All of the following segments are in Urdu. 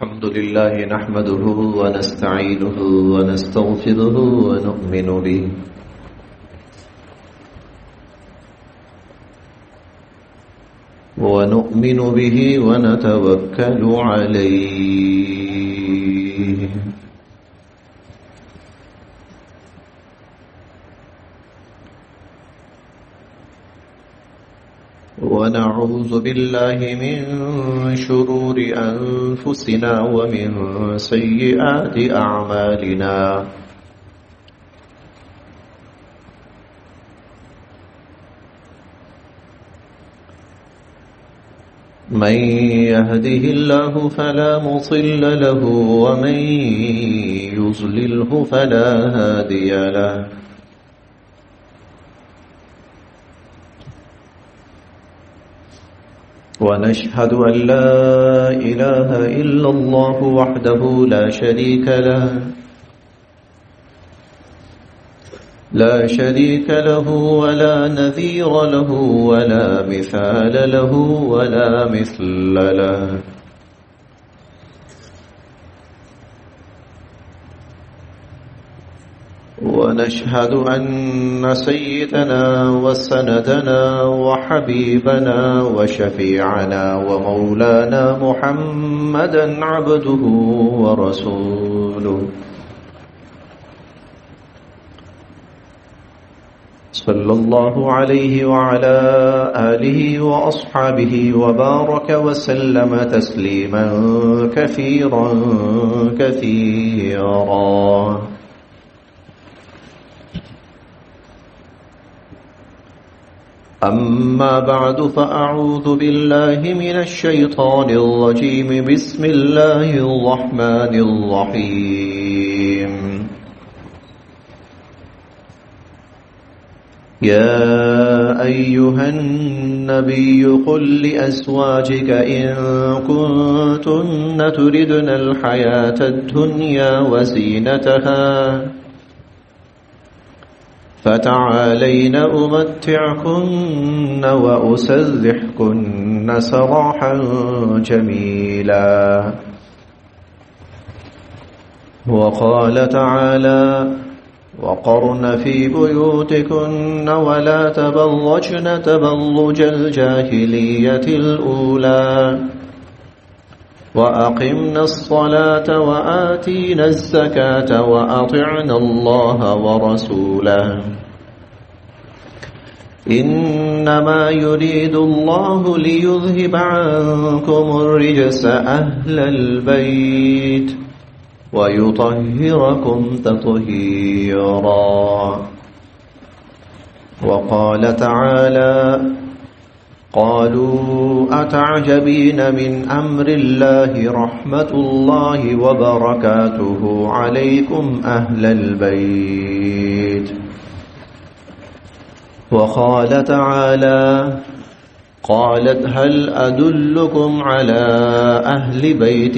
الحمد لله نحمده ونستعينه ونستغفره ونؤمن به ونتوكل عليه ونعوذ بالله من شرور أنفسنا ومن سيئات أعمالنا من يهده الله فلا مضل له ومن يضلله فلا هادي له ونشهد أن لا إله إلا الله وحده لا شريك له ولا نذير له ولا مثال له ولا مثل له ونشهد أن سيدنا وسندنا وحبيبنا وشفيعنا ومولانا محمدا عبده ورسوله صلى الله عليه وعلى آله وأصحابه وبارك وسلم تسليما كثيرا كثيرا. أما بعد فأعوذ بالله من الشيطان الرجيم. بسم الله الرحمن الرحيم. يا أيها النبي قل لأزواجك إن كنتن تردن الحياة الدنيا وزينتها فتعالين أمتعكن وأسرحكن سراحا جميلا. وقال تعالى وقرن في بيوتكن ولا تبرجن تبرج الجاهلية الأولى وأقمنا الصلاة وآتينا الزكاة وأطعنا الله ورسوله إنما يريد الله ليذهب عنكم الرجس أهل البيت ويطهركم تطهيرا. وقال تعالى قالوا أتعجبين من أمر الله رحمة الله وبركاته عليكم أهل البيت. وقال تعالى قالت هل أدلكم على أهل بيت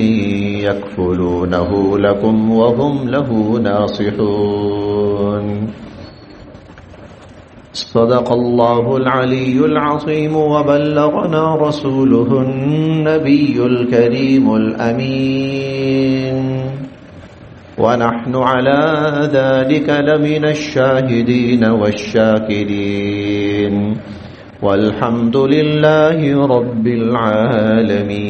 يكفلونه لكم وهم له ناصحون. صدق الله العلي العظيم وبلغنا رسوله النبي الكريم الأمين ونحن على ذلك لمن الشاهدين والشاكرين والحمد لله رب العالمين.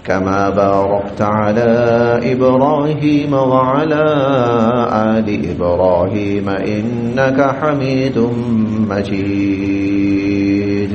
كما باركت على إبراهيم وعلى آل إبراهيم إنك حميد مجيد.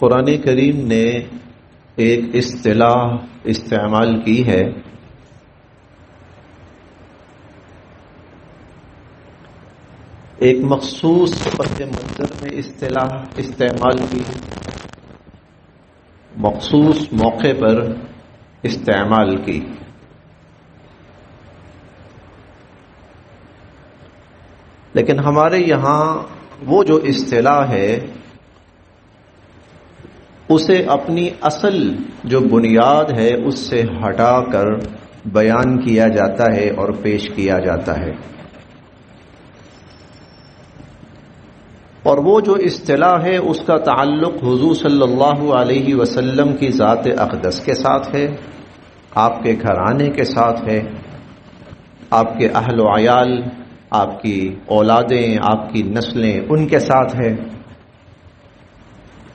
قرآن کریم نے ایک اصطلاح استعمال کی ہے، ایک مخصوص پس منظر میں اصطلاح استعمال کی، مخصوص موقع پر استعمال کی۔ لیکن ہمارے یہاں وہ جو اصطلاح ہے اسے اپنی اصل جو بنیاد ہے اس سے ہٹا کر بیان کیا جاتا ہے اور پیش کیا جاتا ہے، اور وہ جو اصطلاح ہے اس کا تعلق حضور صلی اللہ علیہ وسلم کی ذات اقدس کے ساتھ ہے، آپ کے گھرانے کے ساتھ ہے، آپ کے اہل و عیال، آپ کی اولادیں، آپ کی نسلیں، ان کے ساتھ ہے۔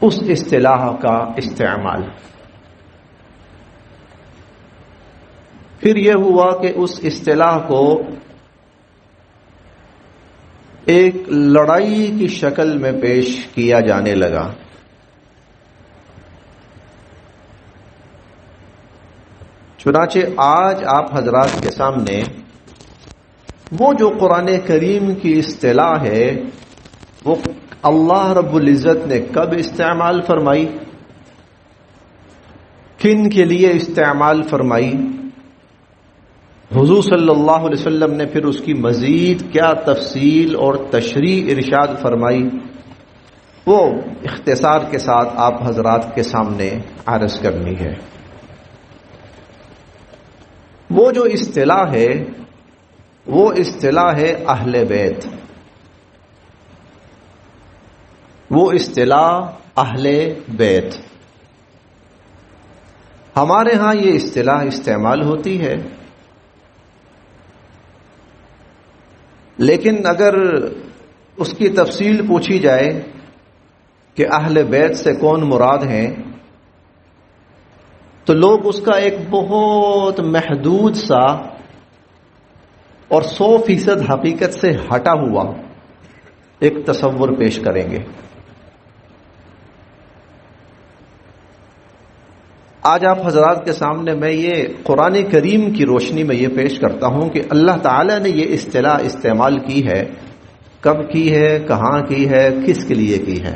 اس اصطلاح کا استعمال پھر یہ ہوا کہ اس اصطلاح کو ایک لڑائی کی شکل میں پیش کیا جانے لگا۔ چنانچہ آج آپ حضرات کے سامنے وہ جو قرآن کریم کی اصطلاح ہے وہ اللہ رب العزت نے کب استعمال فرمائی، کن کے لیے استعمال فرمائی، حضور صلی اللہ علیہ وسلم نے پھر اس کی مزید کیا تفصیل اور تشریح ارشاد فرمائی، وہ اختصار کے ساتھ آپ حضرات کے سامنے عرض کرنی ہے۔ وہ جو اصطلاح ہے وہ اصطلاح ہے اہل بیت، وہ اصطلاح اہل بیت۔ ہمارے ہاں یہ اصطلاح استعمال ہوتی ہے، لیکن اگر اس کی تفصیل پوچھی جائے کہ اہل بیت سے کون مراد ہیں تو لوگ اس کا ایک بہت محدود سا اور 100% حقیقت سے ہٹا ہوا ایک تصور پیش کریں گے۔ آج آپ حضرات کے سامنے میں یہ قرآن کریم کی روشنی میں یہ پیش کرتا ہوں کہ اللہ تعالیٰ نے یہ اصطلاح استعمال کی ہے، کب کی ہے، کہاں کی ہے، کس کے لیے کی ہے۔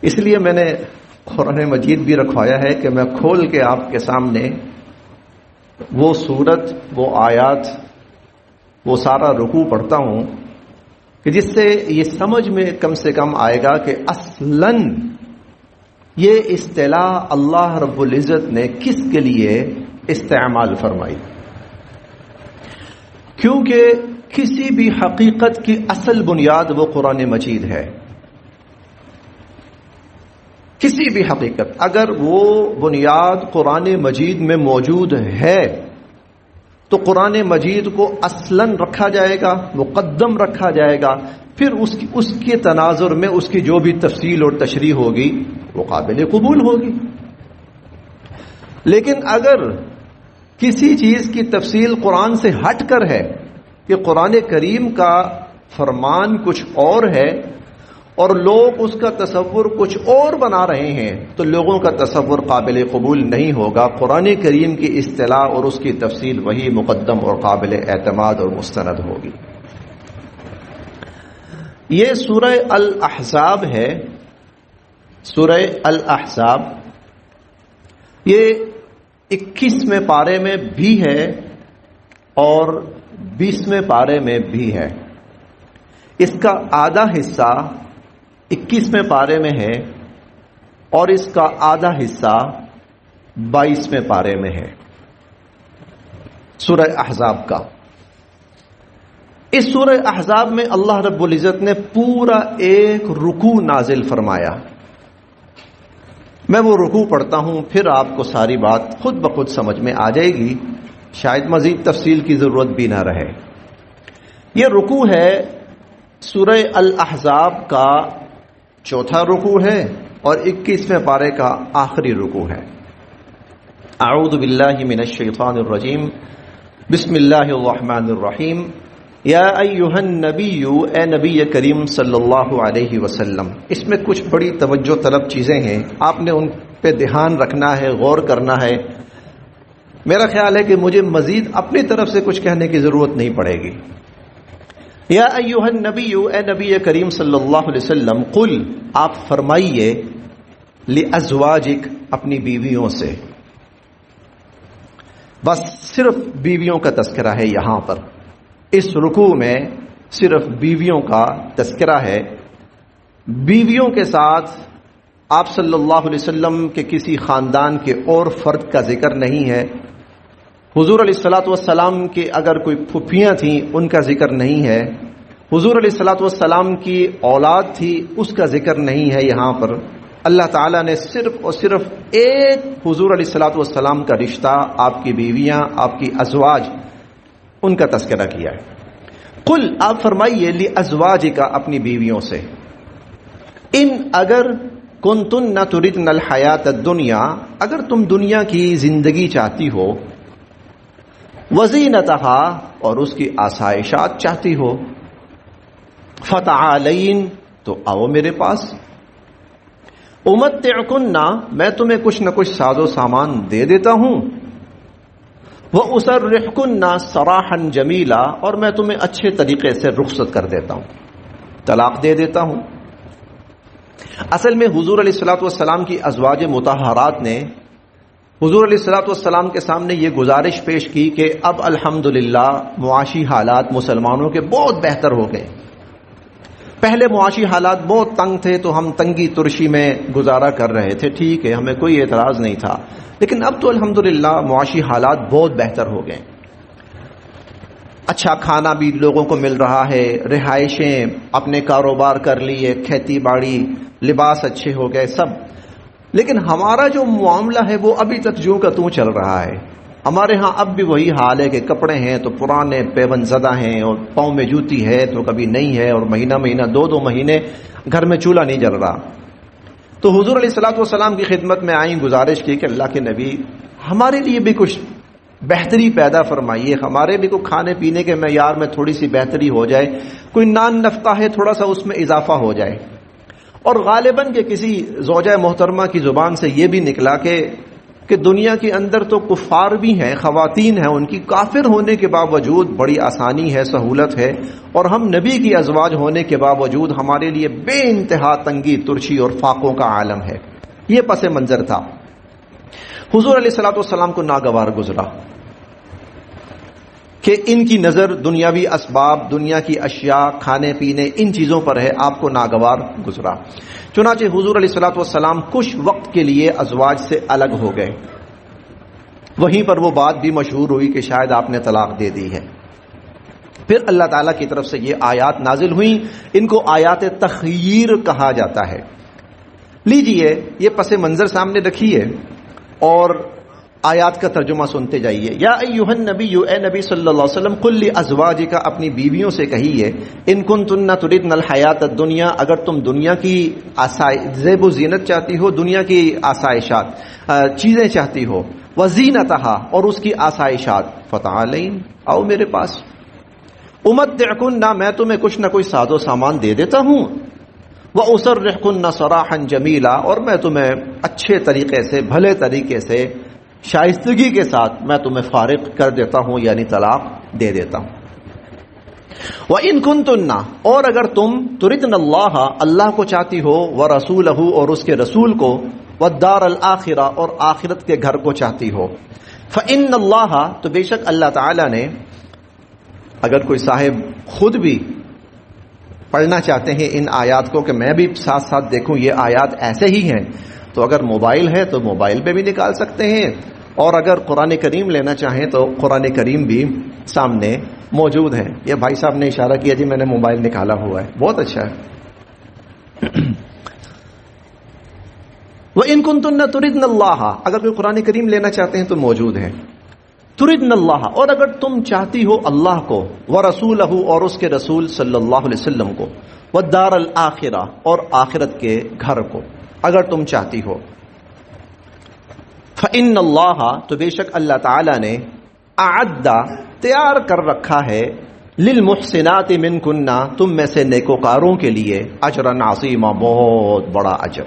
اس لیے میں نے قرآن مجید بھی رکھوایا ہے کہ میں کھول کے آپ کے سامنے وہ سورت، وہ آیات، وہ سارا رکوع پڑھتا ہوں کہ جس سے یہ سمجھ میں کم سے کم آئے گا کہ اصلاً یہ اصطلاح اللہ رب العزت نے کس کے لیے استعمال فرمائی، کیونکہ کسی بھی حقیقت کی اصل بنیاد وہ قرآن مجید ہے۔ کسی بھی حقیقت اگر وہ بنیاد قرآن مجید میں موجود ہے تو قرآن مجید کو اصلاً رکھا جائے گا، مقدم رکھا جائے گا، پھر اس کے تناظر میں اس کی جو بھی تفصیل اور تشریح ہوگی وہ قابل قبول ہوگی۔ لیکن اگر کسی چیز کی تفصیل قرآن سے ہٹ کر ہے کہ قرآن کریم کا فرمان کچھ اور ہے اور لوگ اس کا تصور کچھ اور بنا رہے ہیں تو لوگوں کا تصور قابل قبول نہیں ہوگا۔ قرآن کریم کی اصطلاح اور اس کی تفصیل وہی مقدم اور قابل اعتماد اور مستند ہوگی۔ یہ سورہ الاحزاب ہے، سورہ الاحزاب یہ 21ویں پارے میں بھی ہے اور 20ویں پارے میں بھی ہے۔ اس کا آدھا حصہ 21ویں پارے میں ہے اور اس کا آدھا حصہ 22ویں پارے میں ہے سورہ احزاب کا۔ اس سورہ احزاب میں اللہ رب العزت نے پورا ایک رکوع نازل فرمایا۔ میں وہ رکوع پڑھتا ہوں، پھر آپ کو ساری بات خود بخود سمجھ میں آ جائے گی، شاید مزید تفصیل کی ضرورت بھی نہ رہے۔ یہ رکوع ہے سورہ الاحزاب کا چوتھا رکوع ہے اور 21ویں پارے کا آخری رکوع ہے۔ اعوذ باللہ من الشیطان الرجیم، بسم اللہ الرحمن الرحیم، یا ایھا النبی، اے نبی کریم صلی اللہ علیہ وسلم. اس میں کچھ بڑی توجہ طلب چیزیں ہیں، آپ نے ان پہ دھیان رکھنا ہے، غور کرنا ہے. میرا خیال ہے کہ مجھے مزید اپنی طرف سے کچھ کہنے کی ضرورت نہیں پڑے گی. یا ایھا النبی، اے نبی کریم صلی اللہ علیہ وسلم، قل، آپ فرمائیے، لازواجک، اپنی بیویوں سے. بس صرف بیویوں کا تذکرہ ہے یہاں پر، اس رکوع میں صرف بیویوں کا تذکرہ ہے. بیویوں کے ساتھ آپ صلی اللہ علیہ وسلم کے کسی خاندان کے اور فرد کا ذکر نہیں ہے. حضور علیہ الصلوۃ والسلام کے اگر کوئی پھپھیاں تھیں ان کا ذکر نہیں ہے. حضور علیہ الصلوۃ والسلام کی اولاد تھی اس کا ذکر نہیں ہے. یہاں پر اللہ تعالیٰ نے صرف اور صرف ایک حضور علیہ الصلوۃ والسلام کا رشتہ، آپ کی بیویاں، آپ کی ازواج، ان کا تذکرہ کیا ہے. قل، آپ فرمائیے، لازواجک، اپنی بیویوں سے، ان، اگر، کنتن تردن الحیات الدنیا، اگر تم دنیا کی زندگی چاہتی ہو، وزینتہا، اور اس کی آسائشات چاہتی ہو، فتعالین، تو آؤ میرے پاس، امتعکن، میں تمہیں کچھ نہ کچھ ساز و سامان دے دیتا ہوں، واسرحکن سراحا جمیلا، اور میں تمہیں اچھے طریقے سے رخصت کر دیتا ہوں، طلاق دے دیتا ہوں. اصل میں حضور علیہ الصلوۃ والسلام کی ازواج مطہرات نے حضور علیہ الصلوۃ والسلام کے سامنے یہ گزارش پیش کی کہ اب الحمدللہ معاشی حالات مسلمانوں کے بہت بہتر ہو گئے. پہلے معاشی حالات بہت تنگ تھے تو ہم تنگی ترشی میں گزارا کر رہے تھے، ٹھیک ہے، ہمیں کوئی اعتراض نہیں تھا، لیکن اب تو الحمدللہ معاشی حالات بہت بہتر ہو گئے. اچھا کھانا بھی لوگوں کو مل رہا ہے، رہائشیں، اپنے کاروبار کر لیے، کھیتی باڑی، لباس اچھے ہو گئے سب. لیکن ہمارا جو معاملہ ہے وہ ابھی تک جوں کا توں چل رہا ہے. ہمارے ہاں اب بھی وہی حال ہے کہ کپڑے ہیں تو پرانے پیون زدہ ہیں، اور پاؤں میں جوتی ہے تو کبھی نہیں ہے، اور مہینہ مہینہ 2 مہینے گھر میں چولہا نہیں جل رہا. تو حضور علیہ الصلوۃ والسلام کی خدمت میں آئیں، گزارش کی کہ اللہ کے نبی ہمارے لیے بھی کچھ بہتری پیدا فرمائیے، ہمارے بھی کوئی کھانے پینے کے معیار میں تھوڑی سی بہتری ہو جائے، کوئی نان نفقہ ہے تھوڑا سا اس میں اضافہ ہو جائے. اور غالباً کہ کسی زوجہ محترمہ کی زبان سے یہ بھی نکلا کہ دنیا کے اندر تو کفار بھی ہیں، خواتین ہیں، ان کی کافر ہونے کے باوجود بڑی آسانی ہے، سہولت ہے، اور ہم نبی کی ازواج ہونے کے باوجود ہمارے لیے بے انتہا تنگی ترشی اور فاقوں کا عالم ہے. یہ پس منظر تھا. حضور علیہ الصلوۃ والسلام کو ناگوار گزرا کہ ان کی نظر دنیاوی اسباب، دنیا کی اشیاء، کھانے پینے، ان چیزوں پر ہے، آپ کو ناگوار گزرا. چنانچہ حضور علیہ الصلوۃ والسلام کچھ وقت کے لیے ازواج سے الگ ہو گئے. وہیں پر وہ بات بھی مشہور ہوئی کہ شاید آپ نے طلاق دے دی ہے. پھر اللہ تعالیٰ کی طرف سے یہ آیات نازل ہوئیں، ان کو آیات تخییر کہا جاتا ہے. لیجئے یہ پس منظر سامنے رکھیے اور آیات کا ترجمہ سنتے جائیے. یا ایھا النبی، اے نبی صلی اللہ علیہ وسلم، قل لازواجک، اپنی بیویوں سے کہیے، ان کنتن تردن الحیات الدنیا، اگر تم دنیا کی زیب و زینت چاہتی ہو، دنیا کی آسائشات، چیزیں چاہتی ہو، وزینتہا، اور اس کی آسائشات، فتعالین، آؤ میرے پاس، امتعکن، میں تمہیں کچھ نہ کوئی ساز و سامان دے دیتا ہوں، واسرحکن سراحا جمیلا، اور میں تمہیں اچھے طریقے سے، بھلے طریقے سے، شائستگی کے ساتھ میں تمہیں فارغ کر دیتا ہوں، یعنی طلاق دے دیتا ہوں. وَإِن كُنتُنَّ، اور اگر تم، تردن اللہ، اللہ کو چاہتی ہو، وَرَسُولَهُ، اور اس کے رسول کو، وَالدَّارَ الْآخِرَةَ، اور آخرت کے گھر کو چاہتی ہو، فَإِنَّ اللَّهَ، تو بے شک اللہ تعالی نے، اگر کوئی صاحب خود بھی پڑھنا چاہتے ہیں ان آیات کو کہ میں بھی ساتھ ساتھ دیکھوں یہ آیات ایسے ہی ہیں، تو اگر موبائل ہے تو موبائل پہ بھی نکال سکتے ہیں، اور اگر قرآن کریم لینا چاہیں تو قرآن کریم بھی سامنے موجود ہے. یہ بھائی صاحب نے اشارہ کیا جی میں نے موبائل نکالا ہوا ہے، بہت اچھا ہے. وَإِن كُنتُنَّ تُرِدْنَ اللَّهَ، اگر کوئی قرآن کریم لینا چاہتے ہیں تو موجود ہے. تُرِدْنَ اللَّهَ، اور اگر تم چاہتی ہو اللہ کو، وَرَسُولَهُ، اور اس کے رسول صلی اللہ علیہ وسلم کو، وَالدَّارَ الْآخِرَةَ، اور آخرت کے گھر کو اگر تم چاہتی ہو، فَإِنَّ اللَّهَ، تو بے شک اللہ تعالی نے، أَعَدَّ، تیار کر رکھا ہے، للمحسنات منکن، تم میں سے نیکوکاروں کے لیے اجرا عظیما، بہت بڑا اجر۔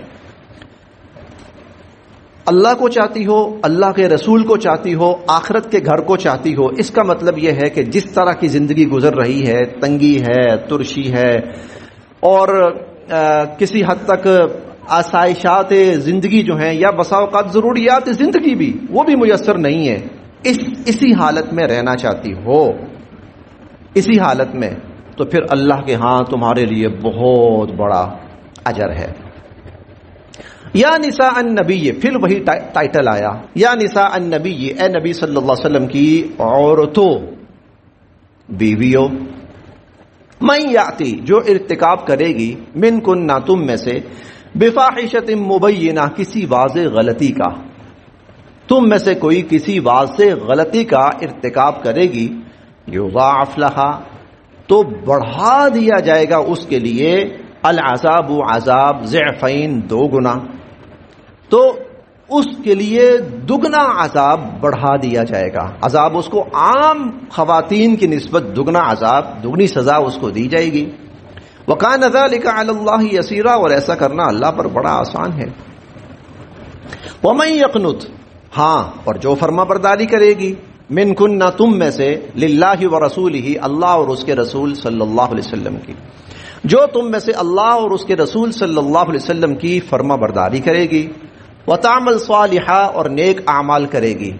اللہ کو چاہتی ہو، اللہ کے رسول کو چاہتی ہو، آخرت کے گھر کو چاہتی ہو، اس کا مطلب یہ ہے کہ جس طرح کی زندگی گزر رہی ہے، تنگی ہے، ترشی ہے، اور کسی حد تک آسائشات زندگی جو ہیں یا بسا اوقات ضروریات زندگی بھی وہ بھی میسر نہیں ہے، اسی حالت میں رہنا چاہتی ہو، اسی حالت میں، تو پھر اللہ کے ہاں تمہارے لیے بہت بڑا اجر ہے۔ یا نساء النبی، پھر وہی ٹائٹل آیا، یا نساء النبی، اے نبی صلی اللہ علیہ وسلم کی عورتوں، بیویوں، من یاتی، جو ارتکاب کرے گی، منکن، تم میں سے، بفاحشۃ مبینہ، کسی واضح غلطی کا، تم میں سے کوئی کسی واضح غلطی کا ارتکاب کرے گی، یضاعف لہا، تو بڑھا دیا جائے گا اس کے لیے، العذاب، عذاب، ضعفین، 2 گنا، تو اس کے لیے دگنا عذاب بڑھا دیا جائے گا۔ عذاب اس کو عام خواتین کی نسبت دگنا عذاب، دگنی سزا اس کو دی جائے گی۔ وَكَانَ ذَلِكَ عَلَى اللَّهِ يَسِيرًا، اور ایسا کرنا اللہ پر بڑا آسان ہے۔ وَمَن يَقْنُتْ، ہاں، اور جو فرما برداری کرے گی، منکن، تم میں سے، للہ ورسولہ، اللہ اور اس کے رسول صلی اللہ علیہ وسلم کی، جو تم میں سے اللہ اور اس کے رسول صلی اللہ علیہ وسلم کی فرما برداری کرے گی، وَتَعْمَلْ صَالِحًا، اور نیک اعمال کرے گی،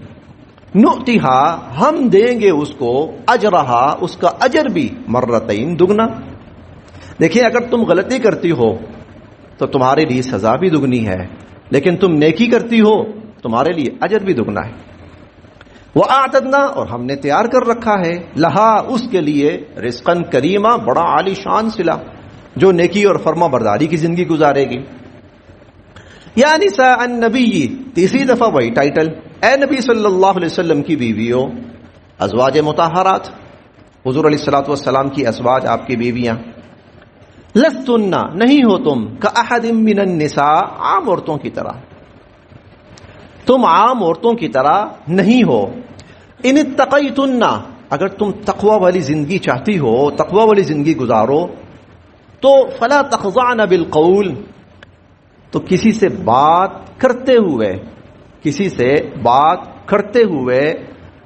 نُؤْتِهَا، ہم دیں گے اس کو، اجرہا، اس کا اجر بھی، مرتين، دگنا۔ دیکھیں، اگر تم غلطی کرتی ہو تو تمہارے لیے سزا بھی دگنی ہے، لیکن تم نیکی کرتی ہو تمہارے لیے اجر بھی دگنا ہے۔ وَأَعْتَدْنَا، اور ہم نے تیار کر رکھا ہے، لہا، اس کے لیے، رزقاً کریما، بڑا عالی شان صلہ، جو نیکی اور فرما برداری کی زندگی گزارے گی۔ یا نساء النبی، تیسری دفعہ وہی ٹائٹل، اے نبی صلی اللہ علیہ وسلم کی بیویوں، ازواج مطہرات، حضور علیہ الصلوۃ والسلام کی ازواج، آپ کی بیویاں، لستن، نہیں ہو تم، کأحد من النساء، عام عورتوں کی طرح، تم عام عورتوں کی طرح نہیں ہو، ان اتقیتن، اگر تم تقوی والی زندگی چاہتی ہو، تقوی والی زندگی گزارو، تو فلا تخضعن بالقول، تو کسی سے بات کرتے ہوئے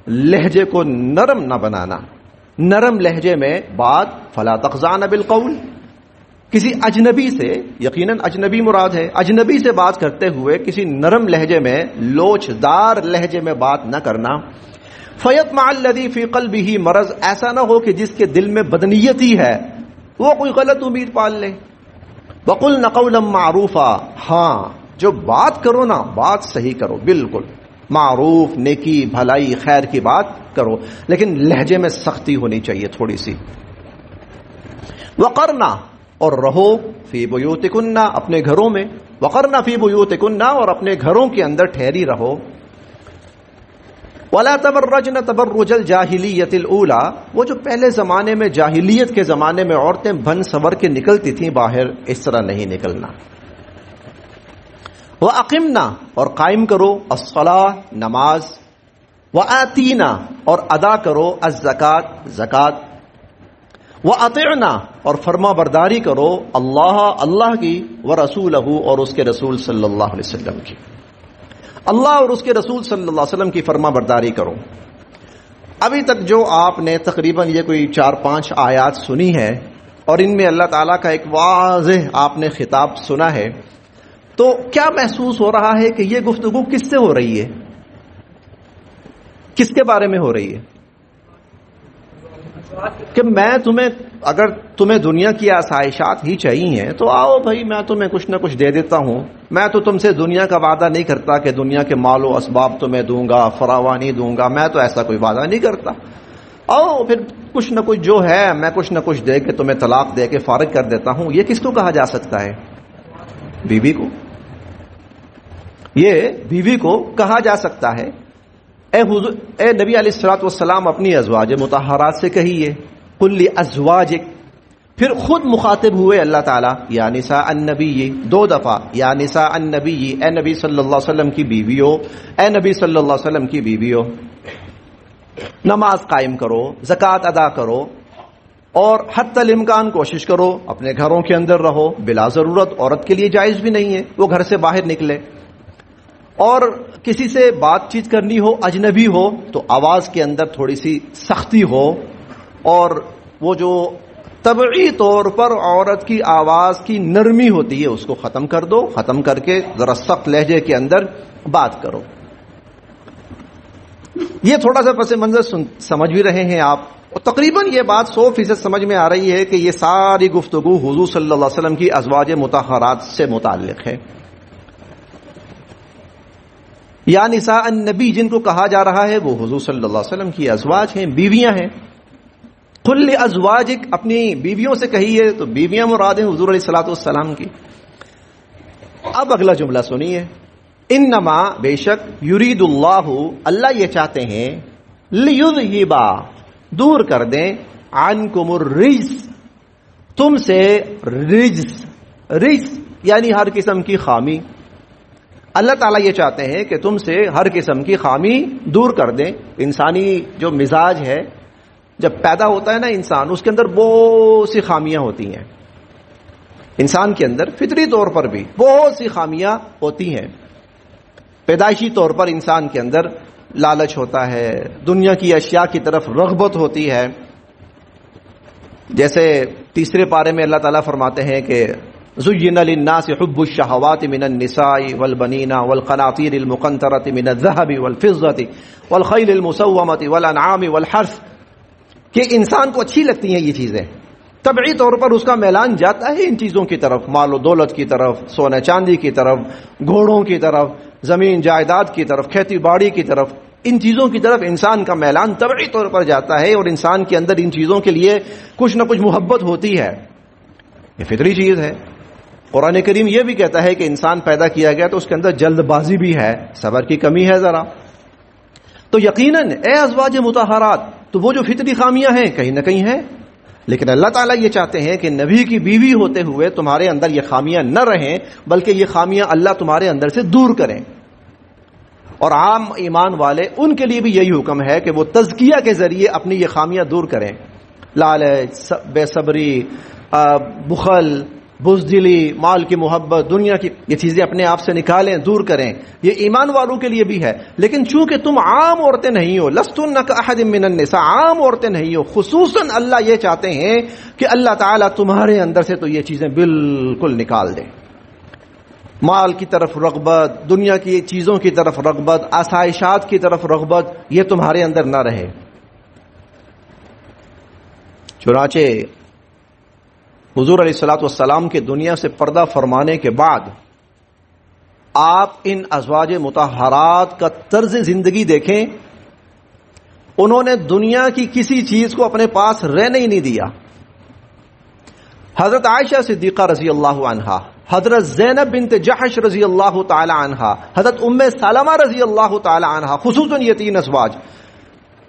لہجے کو نرم نہ بنانا، نرم لہجے میں بات، فلا تخضعن بالقول، کسی اجنبی سے، یقیناً اجنبی مراد ہے، اجنبی سے بات کرتے ہوئے کسی نرم لہجے میں، لوچدار لہجے میں بات نہ کرنا، فیطمع الذی فی قلبہ مرض، ایسا نہ ہو کہ جس کے دل میں بدنیتی ہے وہ کوئی غلط امید پال لے۔ وقلن قولا معروفا، ہاں، جو بات کرو نا، بات صحیح کرو، بالکل معروف، نیکی، بھلائی، خیر کی بات کرو، لیکن لہجے میں سختی ہونی چاہیے تھوڑی سی۔ وقرنا، اور رہو، فی بیوتکن، اپنے گھروں میں، وقرنا فی بیوتکن، اور اپنے گھروں کے اندر ٹھہری رہو، ولا تبرجن تبرج الجاہلیت الاولی، وہ جو پہلے زمانے میں، جاہلیت کے زمانے میں عورتیں بن سنور کے نکلتی تھیں باہر، اس طرح نہیں نکلنا۔ وَأَقِمْنَا، اور قائم کرو، الصلاۃ، نماز، وَآتِينَا، اور ادا کرو، الزکات، زکات، وَأَطِعْنَا، اور فرما برداری کرو، اللہ کی، وَرَسُولَهُ، اور اس کے رسول صلی اللہ علیہ وسلم کی، اللہ اور اس کے رسول صلی اللہ علیہ وسلم کی فرما برداری کرو۔ ابھی تک جو آپ نے تقریباً یہ کوئی 4-5 آیات سنی ہے، اور ان میں اللہ تعالیٰ کا ایک واضح آپ نے خطاب سنا ہے، تو کیا محسوس ہو رہا ہے کہ یہ گفتگو کس سے ہو رہی ہے؟ کس کے بارے میں ہو رہی ہے؟ کہ میں تمہیں، اگر تمہیں دنیا کی آسائشات ہی چاہیے تو آؤ بھائی، میں تمہیں کچھ نہ کچھ دے دیتا ہوں، میں تو تم سے دنیا کا وعدہ نہیں کرتا کہ دنیا کے مال و اسباب تمہیں دوں گا، فراوانی دوں گا، میں تو ایسا کوئی وعدہ نہیں کرتا، آؤ پھر کچھ نہ کچھ جو ہے میں کچھ نہ کچھ دے کے تمہیں طلاق دے کے فارغ کر دیتا ہوں۔ یہ کس کو کہا جا سکتا ہے؟ بیوی کو، یہ بیوی کو کہا جا سکتا ہے۔ اے نبی علیہ الصلوۃ والسلام اپنی ازواج مطہرات سے کہیے، قل لازواجک، پھر خود مخاطب ہوئے اللہ تعالیٰ، یا نساء النبی، 2 دفعہ، یا نساء النبی، اے نبی صلی اللہ علیہ وسلم کی بیویوں، اے نبی صلی اللہ علیہ وسلم کی بیویوں، نماز قائم کرو، زکوٰۃ ادا کرو، اور حتی الامکان کوشش کرو اپنے گھروں کے اندر رہو، بلا ضرورت عورت کے لیے جائز بھی نہیں ہے وہ گھر سے باہر نکلے. اور کسی سے بات چیت کرنی ہو، اجنبی ہو، تو آواز کے اندر تھوڑی سی سختی ہو، اور وہ جو طبعی طور پر عورت کی آواز کی نرمی ہوتی ہے اس کو ختم کر دو، ختم کر کے ذرا سخت لہجے کے اندر بات کرو. یہ تھوڑا سا پس منظر سمجھ بھی رہے ہیں آپ، اور تقریباً یہ بات 100% سمجھ میں آ رہی ہے کہ یہ ساری گفتگو حضور صلی اللہ علیہ وسلم کی ازواج مطہرات سے متعلق ہے. یا نساء النبی جن کو کہا جا رہا ہے وہ حضور صلی اللہ علیہ وسلم کی ازواج ہیں، بیویاں ہیں. قل لازواجک، اپنی بیویوں سے کہیے، تو بیویاں مراد ہیں حضور علیہ الصلوۃ والسلام کی. اب اگلا جملہ سنیے، انما بے شک یرید اللہ، اللہ یہ چاہتے ہیں، لیذہبا دور کر دیں، عنکم الرجس تم سے رجس، رجس یعنی ہر قسم کی خامی. اللہ تعالیٰ یہ چاہتے ہیں کہ تم سے ہر قسم کی خامی دور کر دیں. انسانی جو مزاج ہے جب پیدا ہوتا ہے نا انسان، اس کے اندر بہت سی خامیاں ہوتی ہیں. انسان کے اندر فطری طور پر بھی بہت سی خامیاں ہوتی ہیں. پیدائشی طور پر انسان کے اندر لالچ ہوتا ہے، دنیا کی اشیاء کی طرف رغبت ہوتی ہے. جیسے تیسرے پارے میں اللہ تعالیٰ فرماتے ہیں کہ زُيِّنَ لِلنَّاسِ حُبُّ الشَّهَوَاتِ مِنَ النِّسَاءِ وَالْبَنِينَ وَالْقَنَاطِيرِ الْمُقَنطَرَةِ مِنَ الذَّهَبِ وَالْفِضَّةِ وَالْخَيْلِ الْمُسَوَّمَةِ وَالْأَنْعَامِ وَالْحَرْثِ، کہ انسان کو اچھی لگتی ہیں یہ چیزیں، طبعی طور پر اس کا میلان جاتا ہے ان چیزوں کی طرف، مال و دولت کی طرف، سونے چاندی کی طرف، گھوڑوں کی طرف، زمین جائیداد کی طرف، کھیتی باڑی کی طرف. ان چیزوں کی طرف انسان کا میلان طبعی طور پر جاتا ہے، اور انسان کے اندر ان چیزوں کے لیے کچھ نہ کچھ محبت ہوتی ہے. یہ فطری چیز ہے. قرآن کریم یہ بھی کہتا ہے کہ انسان پیدا کیا گیا تو اس کے اندر جلد بازی بھی ہے، صبر کی کمی ہے ذرا. تو یقیناً اے ازواج مطہرات، تو وہ جو فطری خامیاں ہیں کہیں نہ کہیں ہیں، لیکن اللہ تعالیٰ یہ چاہتے ہیں کہ نبی کی بیوی ہوتے ہوئے تمہارے اندر یہ خامیاں نہ رہیں، بلکہ یہ خامیاں اللہ تمہارے اندر سے دور کریں. اور عام ایمان والے ان کے لیے بھی یہی حکم ہے کہ وہ تزکیہ کے ذریعے اپنی یہ خامیاں دور کریں. لالچ، بے صبری، بخل، بزدلی، مال کی محبت، دنیا کی یہ چیزیں اپنے آپ سے نکالیں، دور کریں. یہ ایمان والوں کے لیے بھی ہے. لیکن چونکہ تم عام عورتیں نہیں ہو، لستن کاحد من النساء، عام عورتیں نہیں ہو، خصوصاً اللہ یہ چاہتے ہیں کہ اللہ تعالیٰ تمہارے اندر سے تو یہ چیزیں بالکل نکال دیں. مال کی طرف رغبت، دنیا کی چیزوں کی طرف رغبت، آسائشات کی طرف رغبت، یہ تمہارے اندر نہ رہے. چنانچہ حضور علیہ الصلوۃ والسلام کے دنیا سے پردہ فرمانے کے بعد آپ ان ازواج مطہرات کا طرز زندگی دیکھیں. انہوں نے دنیا کی کسی چیز کو اپنے پاس رہنے ہی نہیں دیا. حضرت عائشہ صدیقہ رضی اللہ عنہا، حضرت زینب بنت جحش رضی اللہ تعالی عنہا، حضرت ام سلمہ رضی اللہ تعالی عنہا، خصوصاً یہ تین ازواج،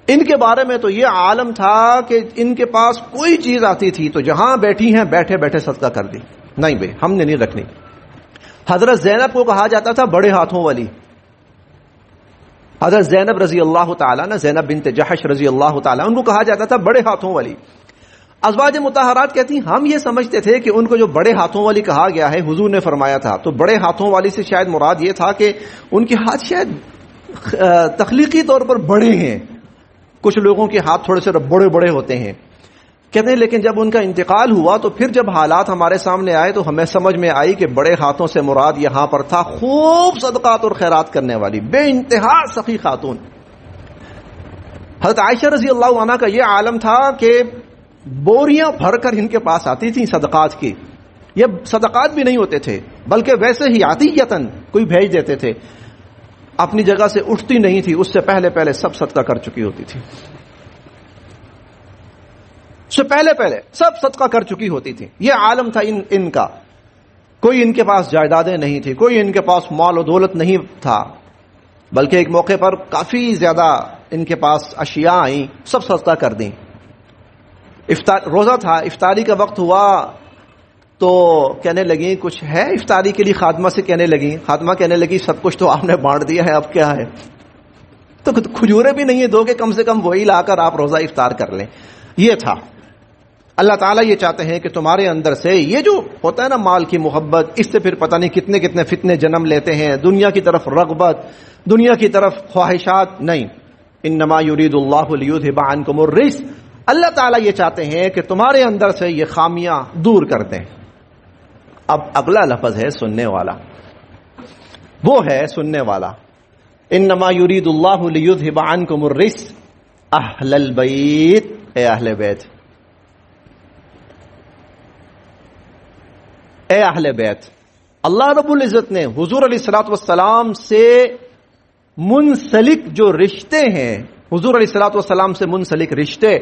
ان کے بارے میں تو یہ عالم تھا کہ ان کے پاس کوئی چیز آتی تھی تو جہاں بیٹھی ہیں بیٹھے بیٹھے صدقہ کر دی. نہیں بھائی، ہم نے نہیں رکھنی. حضرت زینب کو کہا جاتا تھا بڑے ہاتھوں والی. حضرت زینب رضی اللہ تعالیٰ نا، زینب بنت جحش رضی اللہ تعالیٰ، ان کو کہا جاتا تھا بڑے ہاتھوں والی. ازواج مطہرات کہتی ہیں ہم یہ سمجھتے تھے کہ ان کو جو بڑے ہاتھوں والی کہا گیا ہے حضور نے فرمایا تھا، تو بڑے ہاتھوں والی سے شاید مراد یہ تھا کہ ان کے ہاتھ شاید تخلیقی طور پر بڑے ہیں. کچھ لوگوں کے ہاتھ تھوڑے سے بڑے بڑے ہوتے ہیں. کہتے ہیں لیکن جب ان کا انتقال ہوا تو پھر جب حالات ہمارے سامنے آئے تو ہمیں سمجھ میں آئی کہ بڑے ہاتھوں سے مراد یہاں پر تھا خوب صدقات اور خیرات کرنے والی بے انتہا سخی خاتون. حضرت عائشہ رضی اللہ عنہ کا یہ عالم تھا کہ بوریاں بھر کر ان کے پاس آتی تھیں صدقات کی. یہ صدقات بھی نہیں ہوتے تھے بلکہ ویسے ہی عطیتاً کوئی بھیج دیتے تھے. اپنی جگہ سے اٹھتی نہیں تھی، اس سے پہلے پہلے سب صدقہ کر چکی ہوتی تھی. اس سے پہلے پہلے سب صدقہ کر چکی ہوتی تھی. یہ عالم تھا ان کا. کوئی ان کے پاس جائیدادیں نہیں تھی، کوئی ان کے پاس مال و دولت نہیں تھا، بلکہ ایک موقع پر کافی زیادہ ان کے پاس اشیاء آئیں، سب صدقہ کر دیں. روزہ تھا، افطاری کا وقت ہوا تو کہنے لگیں کچھ ہے افطاری کے لیے. خادمہ سے کہنے لگیں، خادمہ کہنے لگی سب کچھ تو آپ نے بانٹ دیا ہے، اب کیا ہے؟ تو کھجورے بھی نہیں ہے دو کہ کم سے کم وہی لا کر آپ روزہ افطار کر لیں. یہ تھا. اللہ تعالیٰ یہ چاہتے ہیں کہ تمہارے اندر سے یہ جو ہوتا ہے نا مال کی محبت، اس سے پھر پتہ نہیں کتنے کتنے فتنے جنم لیتے ہیں، دنیا کی طرف رغبت، دنیا کی طرف خواہشات، نہیں. انما یرید اللہ لیذھب عنکم الرجس، اللہ تعالیٰ یہ چاہتے ہیں کہ تمہارے اندر سے یہ خامیاں دور کر دیں. اب اگلا لفظ ہے سننے والا، وہ ہے سننے والا. انما یرید اللہ لیذھب عنکم الرجس اہل البیت، اے اہل بیت، اے اہل بیت. اللہ رب العزت نے حضور علیہ الصلوۃ والسلام سے منسلک جو رشتے ہیں، حضور علیہ الصلوۃ والسلام سے منسلک رشتے،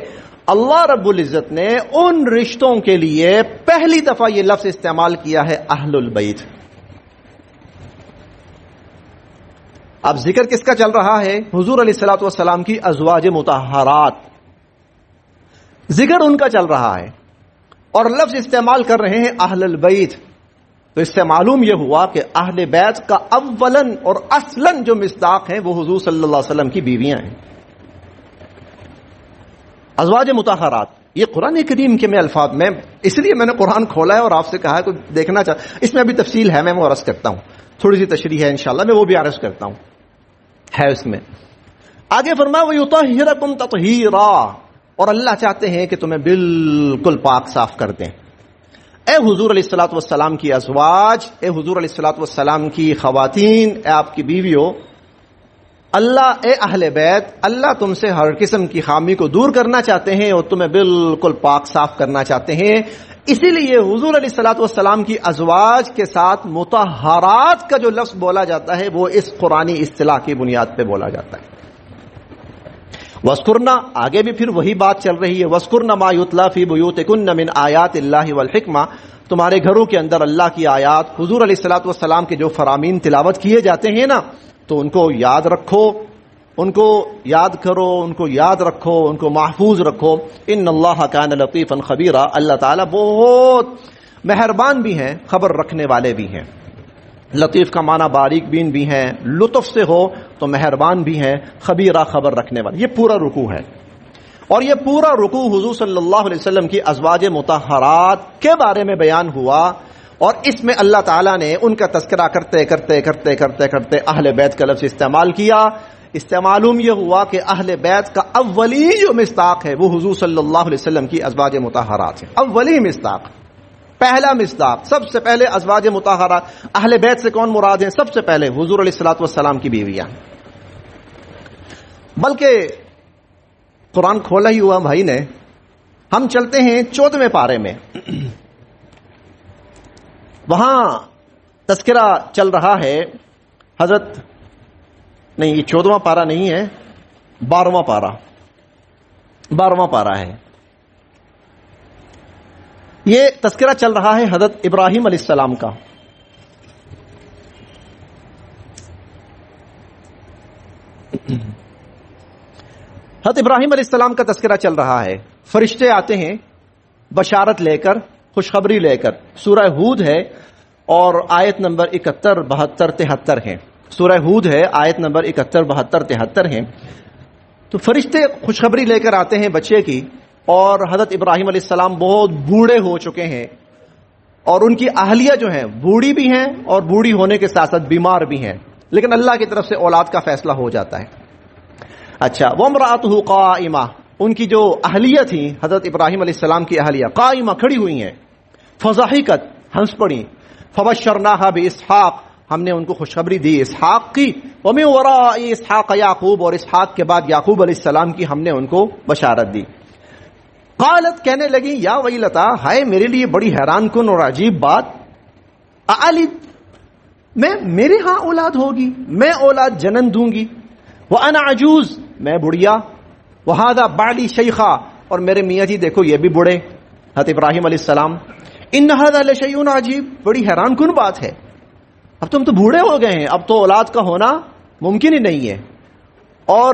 اللہ رب العزت نے ان رشتوں کے لیے پہلی دفعہ یہ لفظ استعمال کیا ہے اہل البیت. اب ذکر کس کا چل رہا ہے؟ حضور علیہ الصلوۃ والسلام کی ازواج مطہرات، ذکر ان کا چل رہا ہے اور لفظ استعمال کر رہے ہیں اہل البیت. تو اس سے معلوم یہ ہوا کہ اہل بیت کا اولن اور اصلاً جو مصداق ہیں وہ حضور صلی اللہ علیہ وسلم کی بیویاں ہیں. ازواج مطہرات، یہ قرآن کریم کے میں الفاظ میں، اس لیے میں نے قرآن کھولا ہے اور آپ سے کہا ہے کہ دیکھنا چاہتا. اس میں ابھی تفصیل ہے، میں وہ عرض کرتا ہوں، تھوڑی سی تشریح ہے انشاءاللہ، میں وہ بھی عرض کرتا ہوں. ہے اس میں آگے فرمایا وَيُطَهِّرَكُمْ تَطْهِيرًا، اور اللہ چاہتے ہیں کہ تمہیں بالکل پاک صاف کر دیں. اے حضور علیہ الصلوۃ والسلام کی ازواج، اے حضور علیہ الصلوۃ والسلام کی خواتین، اے آپ کی بیویوں، اللہ، اے اہل بیت، اللہ تم سے ہر قسم کی خامی کو دور کرنا چاہتے ہیں اور تمہیں بالکل پاک صاف کرنا چاہتے ہیں. اسی لیے حضور علیہ الصلوۃ والسلام کی ازواج کے ساتھ مطہرات کا جو لفظ بولا جاتا ہے وہ اس قرآنی اصطلاح کی بنیاد پہ بولا جاتا ہے. وَاذْكُرْنَا، آگے بھی پھر وہی بات چل رہی ہے. وَاذْكُرْنَ مَا يُتْلَىٰ فِي بُيُوتِكُنَّ مِنْ آيَاتِ اللَّهِ وَالْحِكْمَةِ، تمہارے گھروں کے اندر اللہ کی آیات، حضور علیہ الصلوۃ والسلام کے جو فرامین تلاوت کیے جاتے ہیں نا، تو ان کو یاد رکھو، ان کو یاد کرو، ان کو یاد رکھو، ان کو محفوظ رکھو. ان اللہ کان لطیفا خبیرا، اللہ تعالیٰ بہت مہربان بھی ہیں، خبر رکھنے والے بھی ہیں. لطیف کا معنی باریک بین بھی ہیں، لطف سے ہو تو مہربان بھی ہیں، خبیرہ خبر رکھنے والے. یہ پورا رکوع ہے اور یہ پورا رکوع حضور صلی اللہ علیہ وسلم کی ازواج مطہرات کے بارے میں بیان ہوا اور اس میں اللہ تعالیٰ نے ان کا تذکرہ کرتے کرتے کرتے کرتے کرتے اہل بیت کا لفظ استعمال کیا. اس سے معلوم یہ ہوا کہ اہل بیت کا اولی جو مصداق ہے وہ حضور صلی اللہ علیہ وسلم کی ازواج مطہرات ہے. اولی مصداق، پہلا مصداق، سب سے پہلے ازواج مطہرات. اہل بیت سے کون مراد ہیں؟ سب سے پہلے حضور علیہ الصلوۃ والسلام کی بیویاں. بلکہ قرآن کھولا ہی ہوا بھائی نے، ہم چلتے ہیں 14ویں پارے میں، وہاں تذکرہ چل رہا ہے حضرت، نہیں یہ 14واں پارہ نہیں ہے، 12واں پارہ، 12واں پارہ ہے. یہ تذکرہ چل رہا ہے حضرت ابراہیم علیہ السلام کا. حضرت ابراہیم علیہ السلام کا تذکرہ چل رہا ہے. فرشتے آتے ہیں بشارت لے کر، خوشخبری لے کر. سورہ ہود ہے اور آیت نمبر 71، 72، 73 ہیں. سورہ ہود ہے، آیت نمبر 71، 72، 73 ہیں. تو فرشتے خوشخبری لے کر آتے ہیں بچے کی، اور حضرت ابراہیم علیہ السلام بہت بوڑھے ہو چکے ہیں اور ان کی اہلیہ جو ہیں بوڑھی بھی ہیں اور بوڑھی ہونے کے ساتھ ساتھ بیمار بھی ہیں، لیکن اللہ کی طرف سے اولاد کا فیصلہ ہو جاتا ہے. اچھا، وامرأتہ قائمہ، ان کی جو اہلیہ تھی حضرت ابراہیم علیہ السلام کی اہلیہ قائمہ کھڑی ہوئی ہیں. فضحکت، ہنس پڑی. فبشرناہا باسحاق، ہم نے ان کو خوشخبری دی اسحاق کی. ومن وراء اسحاق یعقوب، اور اسحاق کے بعد یعقوب علیہ السلام کی ہم نے ان کو بشارت دی. قالت، کہنے لگی، یا ویلتا، ہائے میرے لیے بڑی حیران کن اور عجیب بات، اعلد، میں میرے ہاں اولاد ہوگی، میں اولاد جنم دوں گی. وانا عجوز، میں بڑھیا. وہذا بعلی شیخا، اور میرے میاں جی دیکھو یہ بھی بوڑھے. حضرت ابراہیم علیہ السلام، ان ھذا لشیء عجیب، بڑی حیران کن بات ہے، اب تم تو بوڑھے ہو گئے ہیں، اب تو اولاد کا ہونا ممکن ہی نہیں ہے. اور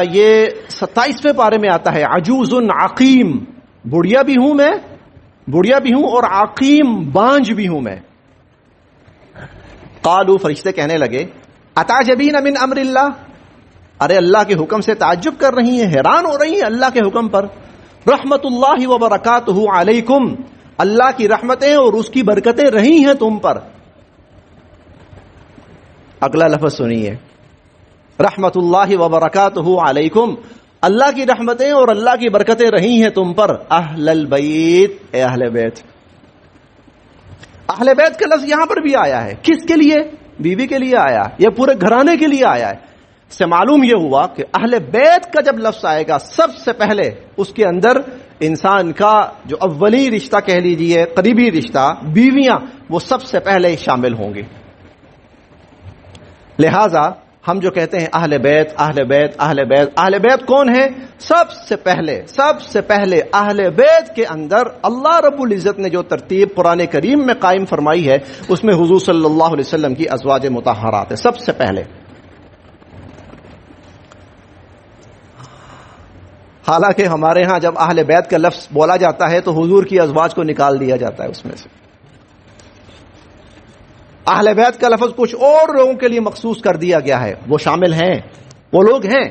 یہ 27ویں پارے میں آتا ہے عجوز عقیم، بڑھیا بھی ہوں میں، بڑھیا بھی ہوں اور عقیم، بانج بھی ہوں میں. قالوا، فرشتے کہنے لگے، اتعجبین من امر اللہ، ارے اللہ کے حکم سے تعجب کر رہی ہیں، حیران ہو رہی ہیں اللہ کے حکم پر. رحمت اللہ وبرکاتہ علیکم، اللہ کی رحمتیں اور اس کی برکتیں رہی ہیں تم پر. اگلا لفظ سنیے، رحمت اللہ وبرکاتہ علیکم، اللہ کی رحمتیں اور اللہ کی برکتیں رہی ہیں تم پر. اہل البیت، اے اہل بیت. اہل بیت کا لفظ یہاں پر بھی آیا ہے. کس کے لیے؟ بیوی کے لیے آیا، یہ پورے گھرانے کے لیے آیا ہے. اس سے معلوم یہ ہوا کہ اہل بیت کا جب لفظ آئے گا سب سے پہلے اس کے اندر انسان کا جو اولی رشتہ کہہ لیجئے، قریبی رشتہ، بیویاں، وہ سب سے پہلے شامل ہوں گے. لہذا ہم جو کہتے ہیں اہل بیت اہل بیت اہل بیت، اہل بیت کون ہے؟ سب سے پہلے اہل بیت کے اندر اللہ رب العزت نے جو ترتیب قرآن کریم میں قائم فرمائی ہے اس میں حضور صلی اللہ علیہ وسلم کی ازواج مطہرات ہے سب سے پہلے. حالانکہ ہمارے ہاں جب اہل بیت کا لفظ بولا جاتا ہے تو حضور کی ازواج کو نکال دیا جاتا ہے اس میں سے. اہل بیت کا لفظ کچھ اور لوگوں کے لیے مخصوص کر دیا گیا ہے، وہ شامل ہیں، وہ لوگ ہیں.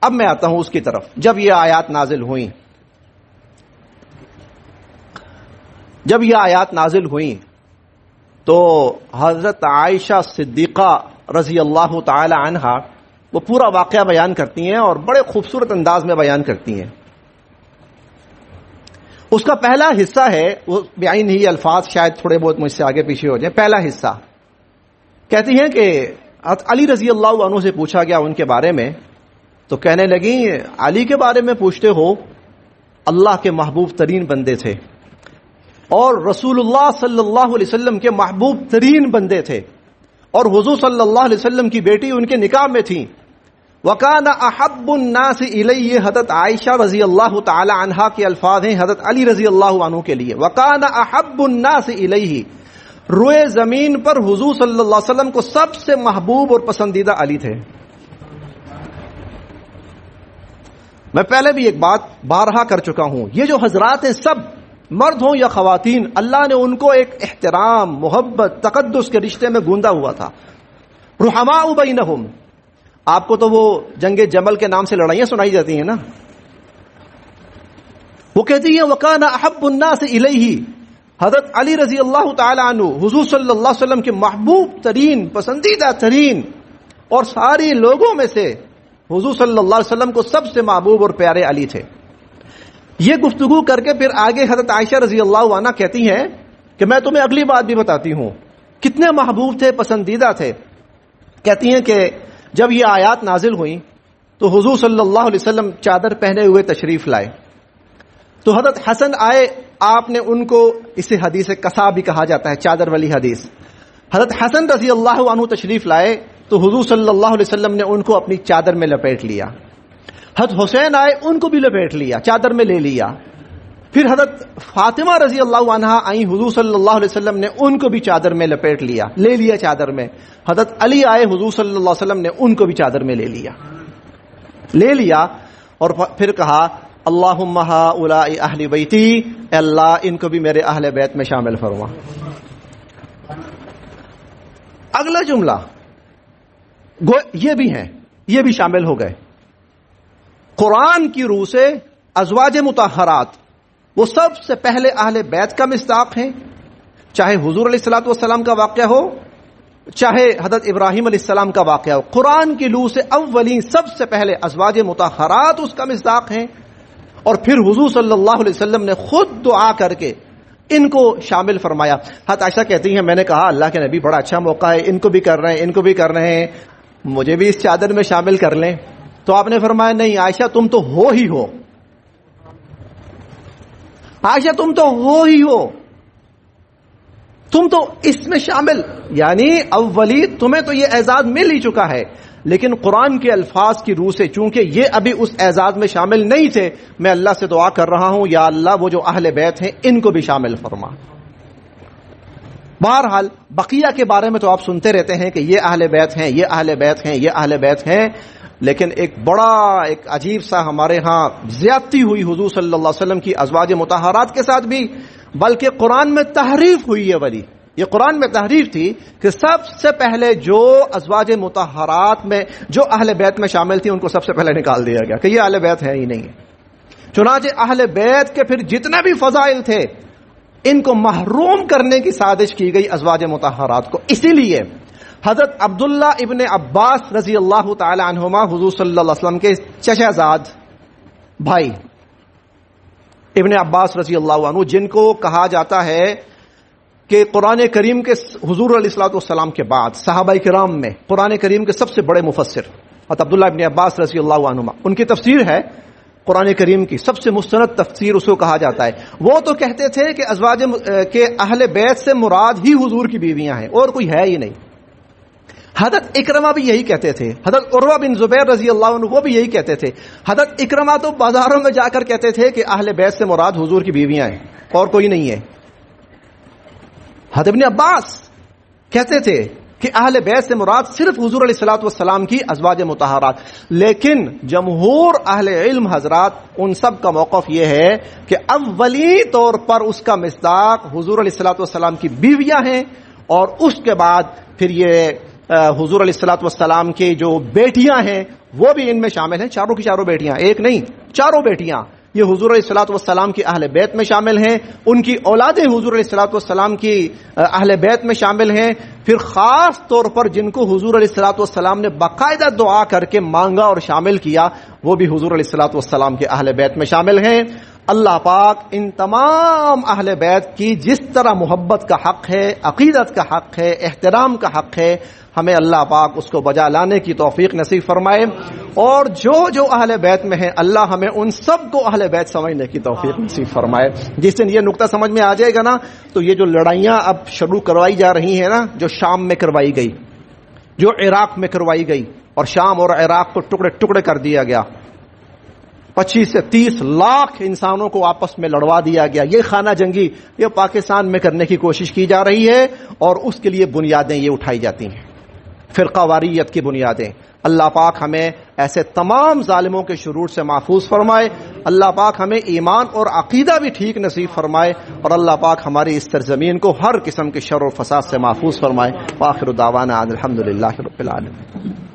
اب میں آتا ہوں اس کی طرف. جب یہ آیات نازل ہوئیں تو حضرت عائشہ صدیقہ رضی اللہ تعالی عنہا وہ پورا واقعہ بیان کرتی ہیں اور بڑے خوبصورت انداز میں بیان کرتی ہیں. اس کا پہلا حصہ ہے، وہ بعین ہی الفاظ شاید تھوڑے بہت مجھ سے آگے پیچھے ہو جائیں. پہلا حصہ کہتی ہیں کہ علی رضی اللہ عنہ سے پوچھا گیا ان کے بارے میں، تو کہنے لگی علی کے بارے میں پوچھتے ہو؟ اللہ کے محبوب ترین بندے تھے اور رسول اللہ صلی اللہ علیہ وسلم کے محبوب ترین بندے تھے، اور حضور صلی اللہ علیہ وسلم کی بیٹی ان کے نکاح میں تھی. وَكَانَ أَحَبُّ النَّاسِ إِلَيْهِ، حضرت عائشہ رضی اللہ تعالی عنہا کے الفاظ ہیں حضرت علی رضی اللہ عنہ کے لیے. وَكَانَ أَحَبُّ النَّاسِ إِلَيْهِ، روئے زمین پر حضور صلی اللہ علیہ وسلم کو سب سے محبوب اور پسندیدہ علی تھے. میں پہلے بھی ایک بات بارہا کر چکا ہوں، یہ جو حضرات ہیں سب مرد ہوں یا خواتین، اللہ نے ان کو ایک احترام، محبت، تقدس کے رشتے میں گوندا ہوا تھا. رحماء بینہم، آپ کو تو وہ جنگ جمل کے نام سے لڑائیاں سنائی جاتی ہیں نا. وہ کہتی ہیں وَكَانَ أَحَبُّ النَّاسِ إِلَيْهِ، حضرت علی رضی اللہ تعالی عنہ حضور صلی اللہ علیہ وسلم کے محبوب ترین، پسندیدہ ترین، اور ساری لوگوں میں سے حضور صلی اللہ علیہ وسلم کو سب سے محبوب اور پیارے علی تھے. یہ گفتگو کر کے پھر آگے حضرت عائشہ رضی اللہ عنہ کہتی ہیں کہ میں تمہیں اگلی بات بھی بتاتی ہوں کتنے محبوب تھے، پسندیدہ تھے. کہتی ہیں کہ جب یہ آیات نازل ہوئیں تو حضور صلی اللہ علیہ وسلم چادر پہنے ہوئے تشریف لائے. تو حضرت حسن آئے، آپ نے ان کو، اسے حدیث قصا بھی کہا جاتا ہے، چادر والی حدیث. حضرت حسن رضی اللہ عنہ تشریف لائے تو حضور صلی اللہ علیہ وسلم نے ان کو اپنی چادر میں لپیٹ لیا. حضرت حسین آئے، ان کو بھی لپیٹ لیا، چادر میں لے لیا. پھر حضرت فاطمہ رضی اللہ عنہا آئیں، حضور صلی اللہ علیہ وسلم نے ان کو بھی چادر میں لپیٹ لیا، لے لیا چادر میں. حضرت علی آئے، حضور صلی اللہ علیہ وسلم نے ان کو بھی چادر میں لے لیا اور پھر کہا اللہم ہؤلاء اہل بیتی، اے اللہ ان کو بھی میرے اہل بیت میں شامل فرما. اگلا جملہ یہ بھی ہیں، یہ بھی شامل ہو گئے. قرآن کی روح سے ازواج مطہرات وہ سب سے پہلے اہل بیت کا مصداق ہیں، چاہے حضور علیہ الصلوۃ والسلام کا واقعہ ہو، چاہے حضرت ابراہیم علیہ السلام کا واقعہ ہو. قرآن کی روح سے اولین سب سے پہلے ازواج مطہرات اس کا مصداق ہیں، اور پھر حضور صلی اللہ علیہ وسلم نے خود دعا کر کے ان کو شامل فرمایا. حضرت عائشہ کہتی ہیں میں نے کہا اللہ کے نبی بڑا اچھا موقع ہے، ان کو بھی کر رہے ہیں، ان کو بھی کر رہے ہیں، مجھے بھی اس چادر میں شامل کر لیں. تو آپ نے فرمایا نہیں عائشہ تم تو ہو ہی ہو، عائشہ تم تو ہو ہی ہو، تم تو اس میں شامل، یعنی اولی تمہیں تو یہ اعزاز مل ہی چکا ہے. لیکن قرآن کے الفاظ کی روح سے چونکہ یہ ابھی اس اعزاز میں شامل نہیں تھے، میں اللہ سے دعا کر رہا ہوں یا اللہ وہ جو اہل بیت ہیں ان کو بھی شامل فرما. بہرحال بقیہ کے بارے میں تو آپ سنتے رہتے ہیں کہ یہ اہل بیت ہیں، یہ اہل بیت ہیں، یہ اہل بیت ہیں، لیکن ایک عجیب سا ہمارے ہاں زیادتی ہوئی حضور صلی اللہ علیہ وسلم کی ازواج مطہرات کے ساتھ بھی، بلکہ قرآن میں تحریف ہوئی ہے. ولی یہ قرآن میں تحریف تھی کہ سب سے پہلے جو ازواج مطہرات میں جو اہل بیت میں شامل تھی ان کو سب سے پہلے نکال دیا گیا کہ یہ اہل بیت ہے ہی نہیں ہے. چنانچہ اہل بیت کے پھر جتنے بھی فضائل تھے ان کو محروم کرنے کی سازش کی گئی ازواج مطہرات کو. اسی لیے حضرت عبداللہ ابن عباس رضی اللہ تعالی عنہما حضور صلی اللہ علیہ وسلم کے چچا زاد بھائی ابن عباس رضی اللہ عنہ، جن کو کہا جاتا ہے کہ قرآن کریم کے حضور علیہ الصلوۃ والسلام کے بعد صحابہ کرام میں قرآن کریم کے سب سے بڑے مفسر حضرت عبداللہ ابن عباس رضی اللہ عنہما، ان کی تفسیر ہے قرآن کریم کی سب سے مستند تفسیر اس کو کہا جاتا ہے. وہ تو کہتے تھے کہ ازواج کے اہل بیت سے مراد ہی حضور کی بیویاں ہیں اور کوئی ہے ہی نہیں. حضرت اکرمہ بھی یہی کہتے تھے، حضرت عروہ بن زبیر رضی اللہ عنہ وہ بھی یہی کہتے تھے. حضرت اکرمہ تو بازاروں میں جا کر کہتے تھے کہ اہل بیت سے مراد حضور کی بیویاں ہیں اور کوئی نہیں ہے. حضرت ابن عباس کہتے تھے کہ اہل بیت سے مراد صرف حضور علیہ الصلوۃ والسلام کی ازواج مطہرات. لیکن جمہور اہل علم حضرات ان سب کا موقف یہ ہے کہ اولی طور پر اس کا مصداق حضور علیہ الصلوۃ والسلام کی بیویاں ہیں، اور اس کے بعد پھر یہ حضور علیہ الصلوۃ والسلام کی جو بیٹیاں ہیں وہ بھی ان میں شامل ہیں. چاروں کی چاروں بیٹیاں، ایک نہیں چاروں بیٹیاں یہ حضور علیہ الصلوۃ والسلام کی اہل بیت میں شامل ہیں. ان کی اولادیں حضور علیہ الصلوۃ والسلام کی اہل بیت میں شامل ہیں. پھر خاص طور پر جن کو حضور علیہ الصلوۃ والسلام نے باقاعدہ دعا کر کے مانگا اور شامل کیا وہ بھی حضور علیہ الصلوۃ والسلام کے اہل بیت میں شامل ہیں. اللہ پاک ان تمام اہل بیت کی جس طرح محبت کا حق ہے، عقیدت کا حق ہے، احترام کا حق ہے، ہمیں اللہ پاک اس کو بجا لانے کی توفیق نصیب فرمائے. اور جو اہل بیت میں ہیں اللہ ہمیں ان سب کو اہل بیت سمجھنے کی توفیق نصیب فرمائے. جس دن یہ نقطہ سمجھ میں آ جائے گا نا تو یہ جو لڑائیاں اب شروع کروائی جا رہی ہیں نا، جو شام میں کروائی گئی، جو عراق میں کروائی گئی، اور شام اور عراق کو ٹکڑے ٹکڑے کر دیا گیا، 25 سے 30 لاکھ انسانوں کو آپس میں لڑوا دیا گیا، یہ خانہ جنگی یہ پاکستان میں کرنے کی کوشش کی جا رہی ہے. اور اس کے لیے بنیادیں یہ اٹھائی جاتی ہیں، فرقہ واریت کی بنیادیں. اللہ پاک ہمیں ایسے تمام ظالموں کے شرور سے محفوظ فرمائے. اللہ پاک ہمیں ایمان اور عقیدہ بھی ٹھیک نصیب فرمائے، اور اللہ پاک ہماری اس سرزمین کو ہر قسم کے شر و فساد سے محفوظ فرمائے. وآخر دعوانا ان الحمدللہ رب العالمین.